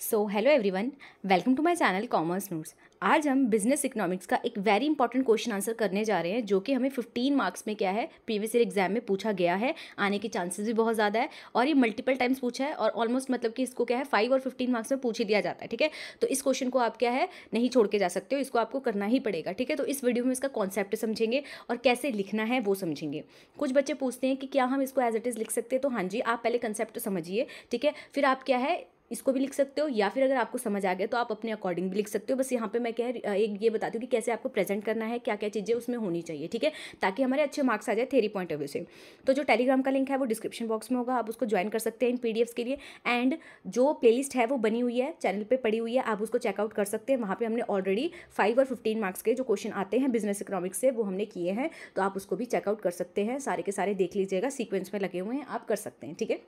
So hello everyone, welcome to my channel commerce notes. आज हम business economics का एक वेरी इंपॉर्टेंट क्वेश्चन आंसर करने जा रहे हैं, जो कि हमें 15 मार्क्स में क्या है प्रीवियस ईयर एग्जाम में पूछा गया है। आने के चांसेस भी बहुत ज़्यादा है और ये मल्टीपल टाइम्स पूछा है और ऑलमोस्ट मतलब कि इसको क्या है 5 और 15 मार्क्स में पूछ ही दिया जाता है। ठीक है, तो इस क्वेश्चन को आप क्या है नहीं छोड़ के जा सकते हो, इसको आपको करना ही पड़ेगा। ठीक है, तो इस वीडियो में इसका कॉन्सेप्ट समझेंगे और कैसे लिखना है वो समझेंगे। कुछ बच्चे पूछते हैं कि क्या हम इसको एज इट इज़ लिख सकते हैं, तो हाँ जी, आप पहले कंसेप्ट समझिए। ठीक है, फिर आप क्या है इसको भी लिख सकते हो, या फिर अगर आपको समझ आ गया तो आप अपने अकॉर्डिंग भी लिख सकते हो। बस यहाँ पे मैं क्या है एक ये बताती हूँ कि कैसे आपको प्रेजेंट करना है, क्या क्या चीज़ें उसमें होनी चाहिए। ठीक है, ताकि हमारे अच्छे मार्क्स आ जाए थ्योरी पॉइंट ऑफ व्यू से। तो जो टेलीग्राम का लिंक है वो डिस्क्रिप्शन बॉक्स में होगा, आप उसको ज्वाइन कर सकते हैं इन पीडीएफ्स के लिए। एंड जो प्लेलिस्ट है वो बनी हुई है चैनल पर पड़ी हुई है, आप उसको चेकआउट कर सकते हैं। वहाँ पर हमने ऑलरेडी 5 और 15 मार्क्स के जो क्वेश्चन आते हैं बिजनेस इकोनॉमिक्स से वो हमने किए हैं, तो आप उसको भी चेकआउट कर सकते हैं। सारे के सारे देख लीजिएगा, सीक्वेंस में लगे हुए हैं, आप कर सकते हैं। ठीक है,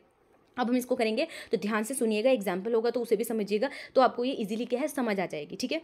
अब हम इसको करेंगे तो ध्यान से सुनिएगा, एग्जाम्पल होगा तो उसे भी समझिएगा, तो आपको ये इजीली क्या है समझ आ जाएगी। ठीक है,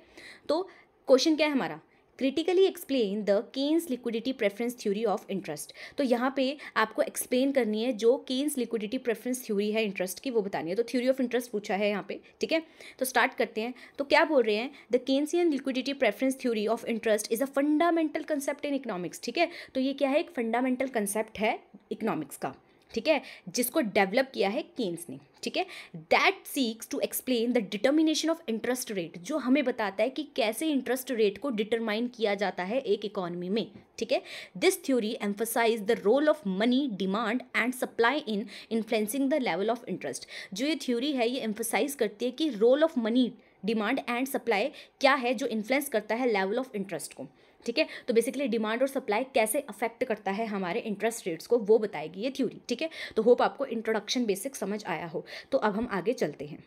तो क्वेश्चन क्या है हमारा, critically explain the Keynes liquidity preference theory of interest. तो यहाँ पे आपको एक्सप्लेन करनी है जो केन्स लिक्विडिटी प्रेफरेंस थ्योरी है इंटरेस्ट की, वो बतानी है। तो थ्योरी ऑफ इंटरेस्ट पूछा है यहाँ पे। ठीक है, तो स्टार्ट करते हैं। तो क्या बोल रहे हैं, the Keynesian liquidity preference theory of interest is a fundamental concept in economics. ठीक है, तो ये क्या है, एक फंडामेंटल कंसेप्ट है इकोनॉमिक्स का। ठीक है, जिसको डेवलप किया है केन्स ने। ठीक है, that seeks to explain the determination of interest rate, जो हमें बताता है कि कैसे इंटरेस्ट रेट को डिटरमाइन किया जाता है एक इकोनॉमी में। ठीक है, this theory emphasise the role of money demand and supply in influencing the level of interest. जो ये थ्योरी है ये एम्फसाइज करती है कि role of money demand and supply क्या है जो इन्फ्लुएंस करता है लेवल ऑफ इंटरेस्ट को। ठीक है, तो बेसिकली डिमांड और सप्लाई कैसे अफेक्ट करता है हमारे इंटरेस्ट रेट्स को, वो बताएगी ये थ्योरी। ठीक है, तो होप आपको इंट्रोडक्शन बेसिक समझ आया हो। तो अब हम आगे चलते हैं,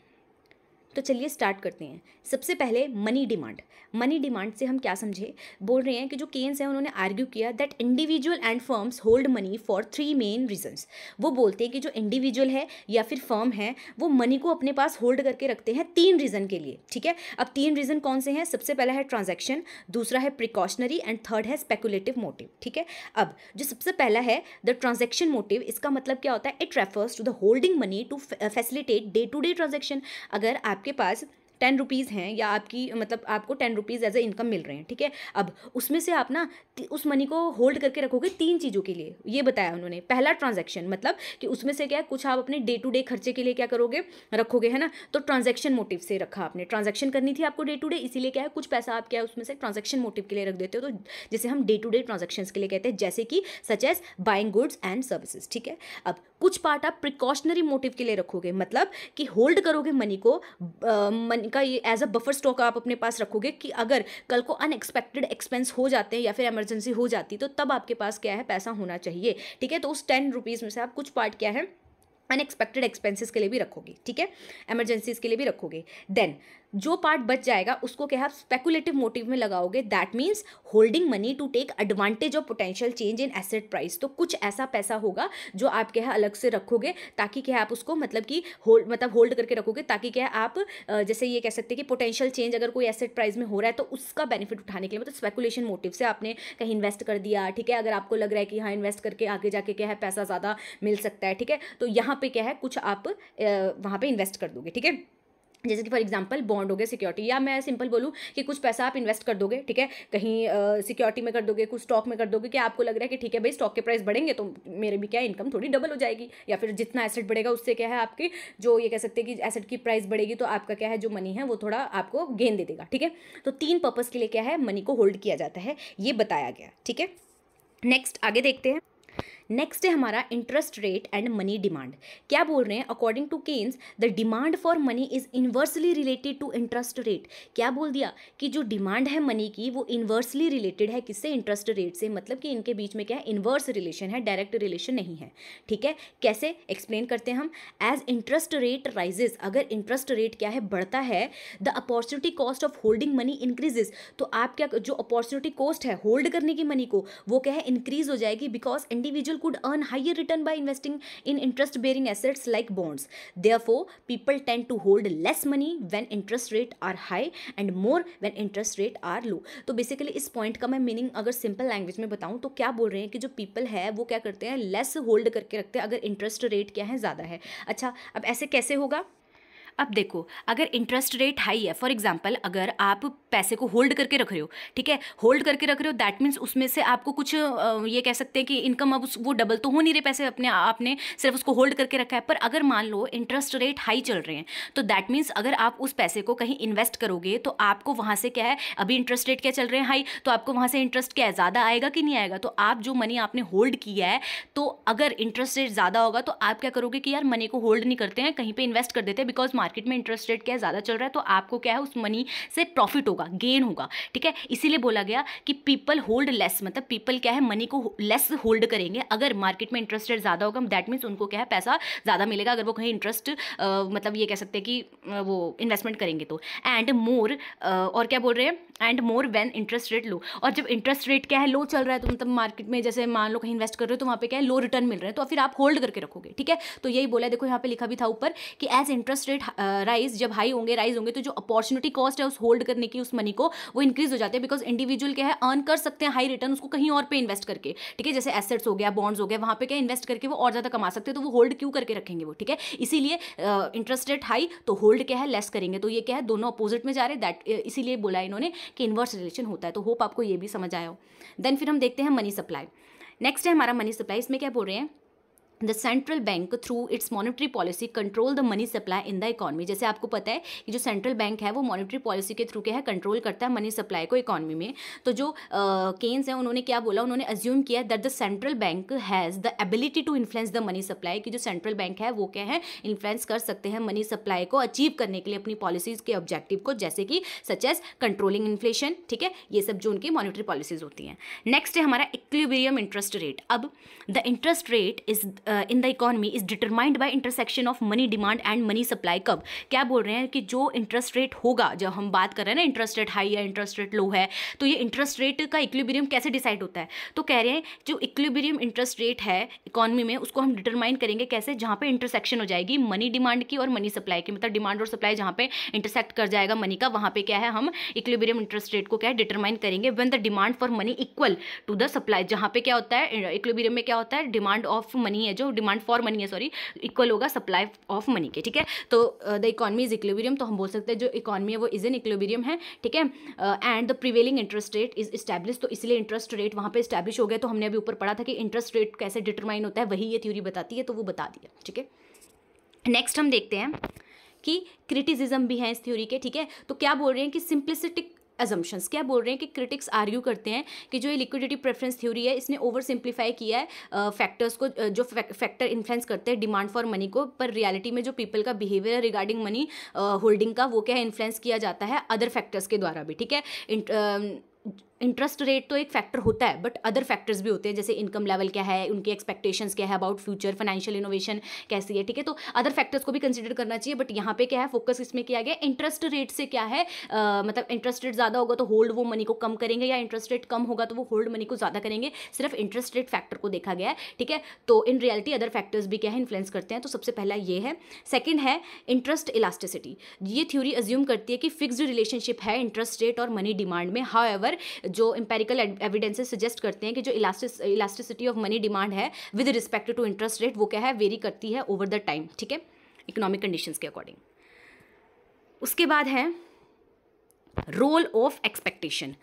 तो चलिए स्टार्ट करते हैं। सबसे पहले मनी डिमांड। मनी डिमांड से हम क्या समझे, बोल रहे हैं कि जो केन्स हैं उन्होंने आर्ग्यू किया that individual and firms hold money for 3 main reasons. वो बोलते हैं कि जो इंडिविजुअल है या फिर फर्म है वो मनी को अपने पास होल्ड करके रखते हैं 3 रीजन के लिए। ठीक है, अब 3 रीजन कौन से हैं, सबसे पहला है ट्रांजैक्शन, दूसरा है प्रिकॉशनरी एंड थर्ड है स्पेकुलेटिव मोटिव। ठीक है, अब जो सबसे पहला है द ट्रांजैक्शन मोटिव, इसका मतलब क्या होता है, it refers to the holding money to facilitate day to day transaction. अगर आपके पास 10 रुपीज़ हैं या आपकी मतलब आपको 10 रुपीज़ एज ए इनकम मिल रहे हैं। ठीक है, अब उसमें से आप ना उस मनी को होल्ड करके रखोगे 3 चीज़ों के लिए, ये बताया उन्होंने। पहला ट्रांजैक्शन, मतलब कि उसमें से क्या है कुछ आप अपने डे टू डे खर्चे के लिए क्या करोगे रखोगे, है ना। तो ट्रांजैक्शन मोटिव से रखा, आपने ट्रांजैक्शन करनी थी आपको डे टू डे, इसीलिए क्या है कुछ पैसा आप क्या है उसमें से ट्रांजैक्शन मोटिव के लिए रख देते हो, तो जिसे हम डे टू डे ट्रांजैक्शंस के लिए कहते हैं, जैसे कि such as buying goods and services. ठीक है, अब कुछ पार्ट आप प्रिकॉशनरी मोटिव के लिए रखोगे, मतलब कि होल्ड करोगे मनी को, मनी का ये एज अ बफर स्टॉक आप अपने पास रखोगे कि अगर कल को अनएक्सपेक्टेड एक्सपेंस हो जाते हैं या फिर इमरजेंसी हो जाती तो तब आपके पास क्या है पैसा होना चाहिए। ठीक है, तो उस 10 रुपीज़ में से आप कुछ पार्ट क्या है अनएक्सपेक्टेड एक्सपेंसेस के लिए भी रखोगे। ठीक है, इमरजेंसीज के लिए भी रखोगे। देन जो पार्ट बच जाएगा उसको क्या है स्पेकुलेटिव मोटिव में लगाओगे, that means holding money to take advantage of potential change in asset price. तो कुछ ऐसा पैसा होगा जो आप क्या है अलग से रखोगे, ताकि क्या है आप उसको मतलब कि होल्ड करके रखोगे, ताकि क्या है आप जैसे ये कह सकते हैं कि पोटेंशियल चेंज अगर कोई एसेट प्राइस में हो रहा है तो उसका बेनिफिट उठाने के लिए, मतलब स्पेकुलेशन मोटिव से आपने कहीं इन्वेस्ट कर दिया। ठीक है, अगर आपको लग रहा है कि हाँ इन्वेस्ट करके आगे जाके क्या है पैसा ज़्यादा मिल सकता है। ठीक है, तो यहाँ पे क्या है कुछ आप वहाँ पे इन्वेस्ट कर दोगे। ठीक है, जैसे कि फॉर एग्जांपल बॉन्ड हो गया, सिक्योरिटी, या मैं सिंपल बोलूँ कि कुछ पैसा आप इन्वेस्ट कर दोगे। ठीक है, कहीं सिक्योरिटी में कर दोगे, कुछ स्टॉक में कर दोगे, कि आपको लग रहा है कि ठीक है भाई स्टॉक के प्राइस बढ़ेंगे तो मेरे भी क्या इनकम थोड़ी डबल हो जाएगी, या फिर जितना एसेट बढ़ेगा उससे क्या है आपकी जो ये कह सकते हैं कि एसेट की प्राइस बढ़ेगी तो आपका क्या है जो मनी है वो थोड़ा आपको गेन दे देगा। ठीक है, तो 3 पर्पज़ के लिए क्या है मनी को होल्ड किया जाता है, ये बताया गया। ठीक है, नेक्स्ट आगे देखते हैं। नेक्स्ट है हमारा interest rate and money demand. क्या बोल रहे हैं, according to Keynes the demand for money is inversely related to interest rate. क्या बोल दिया कि जो डिमांड है मनी की वो इन्वर्सली रिलेटेड है किससे, इंटरेस्ट रेट से, मतलब कि इनके बीच में क्या है इन्वर्स रिलेशन है, डायरेक्ट रिलेशन नहीं है। ठीक है, कैसे एक्सप्लेन करते हैं हम, एज इंटरेस्ट रेट राइजेस, अगर इंटरेस्ट रेट क्या है बढ़ता है, the opportunity cost of holding money increases, तो आप क्या जो अपॉर्चुनिटी कॉस्ट है होल्ड करने की मनी को वो क्या है इंक्रीज हो जाएगी, because individual could earn higher return by investing in interest bearing assets like bonds. Therefore, people tend to hold less money when interest rate are high and more when interest rate are low. तो basically इस point का मैं meaning अगर simple language में बताऊं तो क्या बोल रहे हैं कि जो पीपल है वो क्या करते हैं लेस होल्ड करके रखते हैं अगर इंटरेस्ट रेट क्या है ज़्यादा है। अच्छा, अब ऐसे कैसे होगा, अब देखो, अगर इंटरेस्ट रेट हाई है, फॉर एग्जांपल अगर आप पैसे को होल्ड करके रख रहे हो, ठीक है, होल्ड करके रख रहे हो, दैट मीन्स उसमें से आपको कुछ ये कह सकते हैं कि इनकम अब वो डबल तो हो नहीं रहे पैसे अपने, आपने सिर्फ उसको होल्ड करके रखा है। पर अगर मान लो इंटरेस्ट रेट हाई चल रहे हैं, तो दैट मीन्स अगर आप उस पैसे को कहीं इन्वेस्ट करोगे तो आपको वहाँ से क्या है, अभी इंटरेस्ट रेट क्या चल रहे हैं हाई, तो आपको वहाँ से इंटरेस्ट क्या है, ज़्यादा आएगा कि नहीं आएगा। तो आप जो मनी आपने होल्ड किया है, तो अगर इंटरेस्ट रेट ज़्यादा होगा तो आप क्या करोगे कि यार मनी को होल्ड नहीं करते हैं, कहीं पर इन्वेस्ट कर देते हैं, बिकॉज मार्केट में इंटरेस्ट रेट क्या है, ज़्यादा चल रहा है, तो आपको क्या है उस मनी से प्रॉफिट होगा, गेन होगा, ठीक है। इसीलिए बोला गया कि पीपल होल्ड लेस, मतलब पीपल क्या है मनी को लेस होल्ड करेंगे अगर मार्केट में इंटरेस्ट रेट ज़्यादा होगा, दैट मीन्स उनको क्या है पैसा ज़्यादा मिलेगा अगर वो कहीं इंटरेस्ट मतलब ये कह सकते हैं कि वो इन्वेस्टमेंट करेंगे तो। एंड मोर और क्या बोल रहे हैं, and more when interest rate low, और जब इंटरेस्ट रेट क्या है लो चल रहा है, तो मतलब मार्केट में जैसे मान लो कहीं इन्वेस्ट कर रहे हो तो वहाँ पे क्या है लो रिटर्न मिल रहे हैं, तो फिर आप होल्ड करके रखोगे, ठीक है। तो यही बोला है, देखो यहाँ पे लिखा भी था ऊपर कि एज इंटरेस्ट रेट राइज, जब हाई होंगे राइज होंगे तो जो अपॉर्चुनिटी कॉस्ट है उस होल्ड करने की उस मनी को वो इंक्रीज हो जाते हैं, बिकॉज इंडिविजुअल क्या है अर्न कर सकते हैं हाई रिटर्न उसको कहीं और पे इन्वेस्ट करके, ठीक है, जैसे एसेट्स हो गया, बॉन्ड्स हो गया, वहाँ पे क्या इन्वेस्ट करके वो और ज़्यादा कमा सकते हैं, तो वो होल्ड क्यों करके रखेंगे वो, ठीक है। इसीलिए इंटरेस्ट रेट हाई तो होल्ड क्या है लेस करेंगे, तो ये क्या है दोनों अपोजिट में जा रहे हैं, दैट इसीलिए बोला इन्होंने कि इन्वर्स रिलेशन होता है। तो होप आपको ये भी समझ आया हो। देन फिर हम देखते हैं मनी सप्लाई। नेक्स्ट है हमारा मनी सप्लाई। इसमें क्या बोल रहे हैं, the central bank through it's monetary policy control the money supply in the economy. जैसे आपको पता है कि जो सेंट्रल बैंक है वो मॉनेटरी पॉलिसी के थ्रू क्या है कंट्रोल करता है मनी सप्लाई को इकॉनमी में। तो जो केन्स है उन्होंने क्या बोला, उन्होंने अज्यूम किया that the central bank has the ability to influence the money supply, कि जो सेंट्रल बैंक है वो क्या है इन्फ्लुएंस कर सकते हैं मनी सप्लाई को अचीव करने के लिए अपनी पॉलिसीज़ के ऑब्जेक्टिव को, जैसे कि सच एज कंट्रोलिंग इन्फ्लेशन, ठीक है, ये सब जो उनकी मॉनेटरी पॉलिसीज होती हैं। नेक्स्ट है हमारा इक्विलिब्रियम इंटरेस्ट रेट। अब the interest rate is in the economy is determined by intersection of money demand and money supply. कब क्या बोल रहे हैं कि जो इंटरेस्ट रेट होगा, जब हम बात कर रहे हैं ना इंटरेस्ट रेट हाई है इंटरेस्ट रेट लो है, तो ये इंटरेस्ट रेट का इक्विलिब्रियम कैसे डिसाइड होता है, तो कह रहे हैं जो इक्विलिब्रियम इंटरेस्ट रेट है इकोनॉमी में उसको हम डिटरमाइन करेंगे कैसे, जहाँ पे इंटरसेक्शन हो जाएगी मनी डिमांड की और मनी सप्लाई की, मतलब डिमांड और सप्लाई जहाँ पे इंटरसेक्ट कर जाएगा मनी का, वहाँ पे क्या है हम इक्विलिब्रियम इंटरेस्ट रेट को क्या है डिटरमाइन करेंगे when the demand for money equal to the supply. जहाँ पे क्या होता है इक्विलिब्रियम में क्या होता है, डिमांड ऑफ मनी है, जो डिमांड फॉर मनी है सॉरी, इक्वल होगा सप्लाई ऑफ मनी के, ठीक है। तो द इकोनॉमी इज इक्विलिब्रियम, तो हम बोल सकते हैं जो इकोनॉमी है वो इज इन इक्विलिब्रियम है, ठीक है। And the prevailing interest rate is establish, तो इसलिए इंटरेस्ट रेट वहाँ पे इस्टेब्लिश हो गया। तो हमने अभी ऊपर पढ़ा था कि इंटरेस्ट रेट कैसे डिटरमाइन होता है, वही ये थ्योरी बताती है, तो वो बता दिया, ठीक है। नेक्स्ट हम देखते हैं कि क्रिटिसिज्म भी है इस थ्योरी के, ठीक है। तो क्या बोल रहे हैं कि सिंप्लिसिटिक अजम्पशंस, क्या बोल रहे हैं कि क्रिटिक्स आर्ग्यू करते हैं कि जो ये लिक्विडिटी प्रेफरेंस थ्योरी है इसने ओवर सिंप्लीफाई किया है फैक्टर्स को, जो फैक्टर इन्फ्लुएंस करते हैं डिमांड फॉर मनी को, पर रियलिटी में जो पीपल का बिहेवियर है रिगार्डिंग मनी होल्डिंग का वो क्या है इन्फ्लुएंस किया जाता है अदर फैक्टर्स के द्वारा भी, ठीक है। इंटरेस्ट रेट तो एक फैक्टर होता है बट अदर फैक्टर्स भी होते हैं, जैसे इनकम लेवल क्या है, उनकी एक्सपेक्टेशंस क्या है अबाउट फ्यूचर, फाइनेंशियल इनोवेशन कैसी है, ठीक है। तो अदर फैक्टर्स को भी कंसीडर करना चाहिए, बट यहाँ पे क्या है फोकस इसमें किया गया इंटरेस्ट रेट से क्या है मतलब इंटरेस्ट रेट ज़्यादा होगा तो होल्ड वो मनी को कम करेंगे, या इंटरेस्ट रेट कम होगा तो वो होल्ड मनी को ज़्यादा करेंगे, सिर्फ इंटरेस्ट रेट फैक्टर को देखा गया है, ठीक है। तो इन रियलिटी अदर फैक्टर्स भी क्या है इन्फ्लुएंस करते हैं। तो सबसे पहला ये है। सेकेंड है इंटरेस्ट इलास्टिसिटी। ये थ्योरी अज्यूम करती है कि फिक्स्ड रिलेशनशिप है इंटरेस्ट रेट और मनी डिमांड में, हाउएवर जो एम्पेरिकल एविडेंसेस सजेस्ट करते हैं कि जो इलास्टिसिटी ऑफ मनी डिमांड है with respect to interest rate वो क्या है वेरी करती है ओवर द टाइम, ठीक है, इकोनॉमिक कंडीशंस के अकॉर्डिंग। उसके बाद है रोल ऑफ एक्सपेक्टेशन।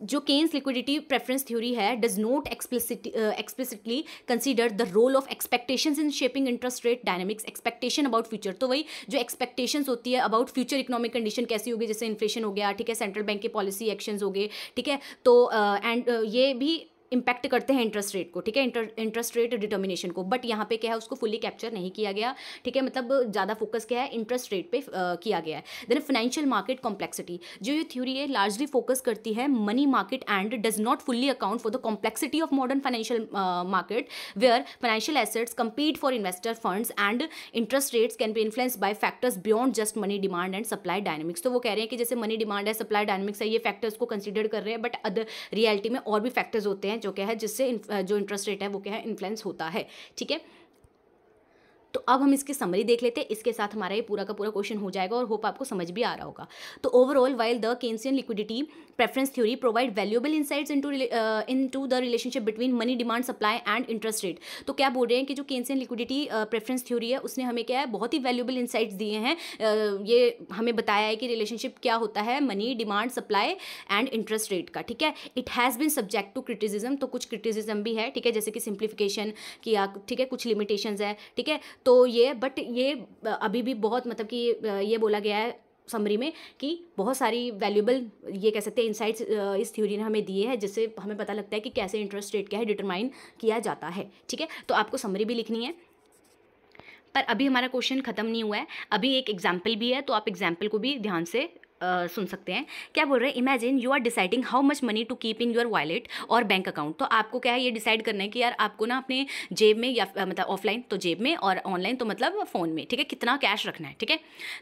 जो केन्स लिक्विडिटी प्रेफरेंस थ्योरी है does not explicitly consider the role of expectations in shaping interest rate dynamics. Expectation about future, तो वही जो एक्सपेक्टेशंस होती है अबाउट फ्यूचर इकोनॉमिक कंडीशन कैसी होगी, जैसे इन्फ्लेशन हो गया, ठीक है, सेंट्रल बैंक के पॉलिसी एक्शंस हो गए, ठीक है। तो एंड ये भी इम्पैक्ट करते हैं इंटरेस्ट रेट को, ठीक है, इंटरेस्ट रेट डिटर्मिनेशन को, बट यहाँ पे क्या है उसको फुली कैप्चर नहीं किया गया, ठीक है, मतलब ज़्यादा फोकस क्या है इंटरेस्ट रेट पे किया गया है। देन फाइनेंशियल मार्केट कॉम्प्लेक्सिटी, जो ये थ्योरी है लार्जली फोकस करती है money market and does not fully account for the complexity of modern financial market where financial assets compete for investor funds and interest rates can be influenced by factors beyond just money demand and supply dynamics। तो वो कह रहे हैं कि जैसे money demand है, supply dynamics है, ये फैक्टर्स को कंसिडर कर रहे हैं, बट अदर रियलिटी में और भी फैक्टर्स होते हैं जो क्या है जिससे जो इंटरेस्ट रेट है वो क्या है इन्फ्लुएंस होता है, ठीक है। तो अब हम इसकी समरी देख लेते हैं, इसके साथ हमारा ये पूरा का पूरा क्वेश्चन हो जाएगा और होप आपको समझ भी आ रहा होगा। तो overall while the Keynesian liquidity preference theory provide valuable insights into the relationship between money demand supply and interest rate. तो क्या बोल रहे हैं कि जो केन्सियन लिक्विडिटी प्रेफरेंस थ्योरी है उसने हमें क्या है बहुत ही वैल्यूएबल इनसाइट्स दिए हैं। ये हमें बताया है कि रिलेशनशिप क्या होता है money demand supply and interest rate का, ठीक है। It has been subject to criticism, तो कुछ क्रिटिसिज्म भी है, ठीक है, जैसे कि सिंप्लीफिकेशन किया, ठीक है, कुछ लिमिटेशंस है, ठीक है। तो ये बट ये अभी भी बहुत मतलब कि ये बोला गया है समरी में कि बहुत सारी वैल्यूएबल ये कह सकते हैं इनसाइट्स इस थ्योरी ने हमें दिए हैं, जिससे हमें पता लगता है कि कैसे इंटरेस्ट रेट क्या है डिटरमाइन किया जाता है, ठीक है। तो आपको समरी भी लिखनी है, पर अभी हमारा क्वेश्चन खत्म नहीं हुआ है, अभी एक एग्जाम्पल भी है, तो आप एग्जाम्पल को भी ध्यान से सुन सकते हैं। क्या बोल रहे हैं, imagine you are deciding how much money to keep in your wallet और बैंक अकाउंट। तो आपको क्या है ये डिसाइड करना है कि यार आपको ना अपने जेब में या मतलब ऑफलाइन तो जेब में और ऑनलाइन तो मतलब फ़ोन में, ठीक है, कितना कैश रखना है, ठीक है।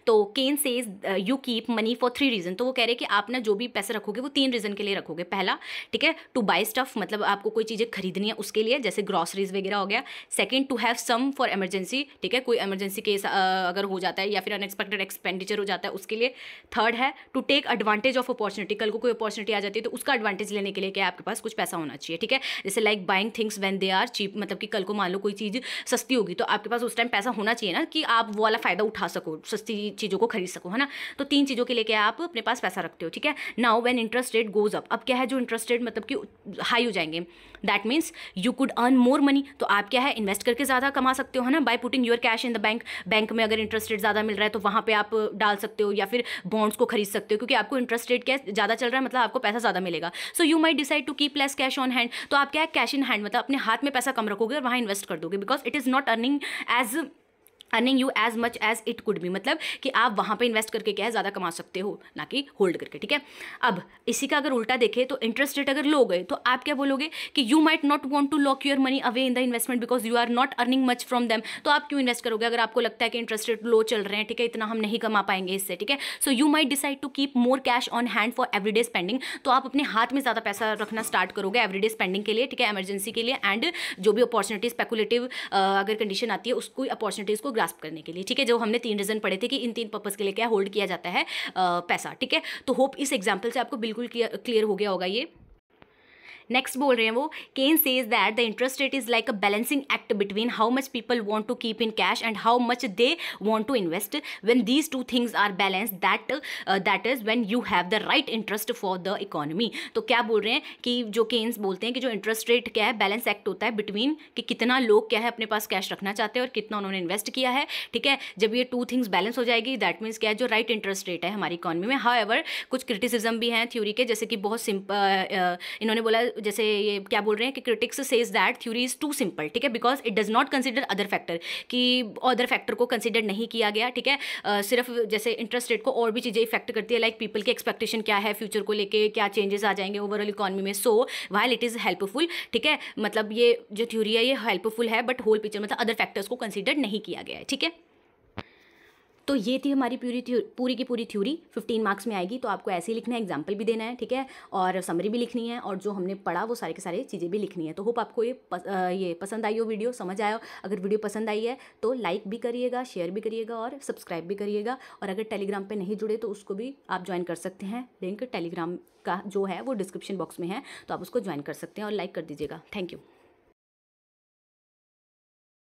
तो Keynes says you keep money for 3 reason. तो वो कह रहे हैं कि आप ना जो भी पैसे रखोगे वो 3 रीज़न के लिए रखोगे। पहला, ठीक है, टू बाय स्टफ, मतलब आपको कोई चीज़ें खरीदनी है उसके लिए, जैसे ग्रॉसरीज वगैरह हो गया। Second, to have some for emergency, ठीक है, कोई इमरजेंसी केस अगर हो जाता है या फिर अनएक्सपेक्टेड एक्सपेंडिचर हो जाता है उसके लिए। थर्ड है to take advantage of opportunity, कल को कोई अपॉर्चुनिटी आ जाती है तो उसका एडवांटेज लेने के लिए क्या आपके पास कुछ पैसा होना चाहिए, ठीक है। जैसे like buying things when they are cheap, मतलब कि कल को मान लो कोई चीज़ सस्ती होगी तो आपके पास उस टाइम पैसा होना चाहिए ना कि आप वो वाला फ़ायदा उठा सको, सस्ती चीज़ों को खरीद सको, है ना। तो 3 चीज़ों के लिए क्या आप अपने पास पैसा रखते हो, ठीक है। Now when interest rate goes up, अब क्या है जो इंटरेस्ट रेट मतलब कि हाई हो जाएंगे, that means you could earn more money, तो आप क्या है इन्वेस्ट करके ज़्यादा कमा सकते हो, है ना, by putting your cash in the bank. Bank में अगर इंटरेस्ट रेट ज़्यादा मिल रहा है तो वहाँ पे आप डाल सकते हो या फिर बॉन्ड्स को खरीद सकते हो, क्योंकि आपको इंटरेस्ट रेट क्या ज़्यादा चल रहा है, मतलब आपको पैसा ज़्यादा मिलेगा। So you might decide to keep less cash on hand, तो आप क्या है कैश इन हैंड मतलब अपने हाथ में पैसा कम रखोगे और वहाँ इन्वेस्ट कर दोगे, because it is not earning you as much as it could be, मतलब कि आप वहाँ पे इन्वेस्ट करके क्या है ज़्यादा कमा सकते हो, ना कि होल्ड करके, ठीक है। अब इसी का अगर उल्टा देखें तो इंटरेस्ट रेट अगर लो गए तो आप क्या बोलोगे कि you might not want to lock your money away in the investment because you are not earning much from them. तो आप क्यों इन्वेस्ट करोगे अगर आपको लगता है कि इंटरेस्ट रेट लो चल रहे हैं, ठीक है, इतना हम नहीं कमा पाएंगे इससे, ठीक है। So you might decide to keep more cash on hand for everyday spending, तो आप अपने हाथ में ज़्यादा पैसा रखना स्टार्ट करोगे एवरीडे स्पेंडिंग के लिए, ठीक है, इमरजेंसी के लिए, एंड जो भी अपॉर्चुनिटी स्पेकुलेटिव अगर कंडीशन आती है उसको अपॉर्चुनिटीज़ को ग्रास्प करने के लिए, ठीक है। जो हमने 3 रीजन पढ़े थे कि इन 3 पर्पस के लिए क्या होल्ड किया जाता है पैसा, ठीक है। तो होप इस एग्जांपल से आपको बिल्कुल क्लियर हो गया होगा ये। नेक्स्ट बोल रहे हैं वो, Keynes says that the interest rate is like a balancing act between how much people want to keep in cash and how much they want to invest. When these 2 things are balance that is when you have the right interest for the economy. तो क्या बोल रहे हैं कि जो Keynes बोलते हैं कि जो इंटरेस्ट रेट क्या है बैलेंस एक्ट होता है बिटवीन कि कितना लोग क्या है अपने पास कैश रखना चाहते हैं और कितना उन्होंने इन्वेस्ट किया है, ठीक है। जब ये 2 थिंग्स बैलेंस हो जाएगी दैट मीन्स क्या है जो राइट इंटरेस्ट रेट है हमारी इकोनॉमी में। हाउएवर कुछ क्रिटिसिज्म भी हैं थ्योरी के, जैसे कि बहुत सिंपल इन्होंने बोला, जैसे ये क्या बोल रहे हैं कि critics says that theory is too simple, ठीक है, because it does not consider other factor, कि अदर फैक्टर को कंसिडर नहीं किया गया, ठीक है। सिर्फ जैसे इंटरेस्ट रेट को और भी चीज़ें इफेक्ट करती है, लाइक पीपल की एक्सपेक्टेशन क्या है फ्यूचर को लेके, क्या चेंजेस आ जाएंगे ओवरऑल इकोनॉमी में। सो व्हाइल इट इज़ हेल्पफुल, ठीक है, मतलब ये जो थ्योरी है ये हेल्पफुल है बट होल पिक्चर मतलब अदर फैक्टर्स को कंसिडर नहीं किया गया है, ठीक है। तो ये थी हमारी पूरी की पूरी थ्योरी 15 मार्क्स में आएगी, तो आपको ऐसे ही लिखना है, एग्जाम्पल भी देना है, ठीक है, और समरी भी लिखनी है, और जो हमने पढ़ा वो सारे के सारे चीज़ें भी लिखनी है। तो होप आपको ये पसंद आई हो, वीडियो समझ आया हो। अगर वीडियो पसंद आई है तो लाइक भी करिएगा, शेयर भी करिएगा और सब्सक्राइब भी करिएगा। और अगर टेलीग्राम पे नहीं जुड़े तो उसको भी आप ज्वाइन कर सकते हैं, लिंक टेलीग्राम का जो है वो डिस्क्रिप्शन बॉक्स में है, तो आप उसको ज्वाइन कर सकते हैं और लाइक कर दीजिएगा। Thank you.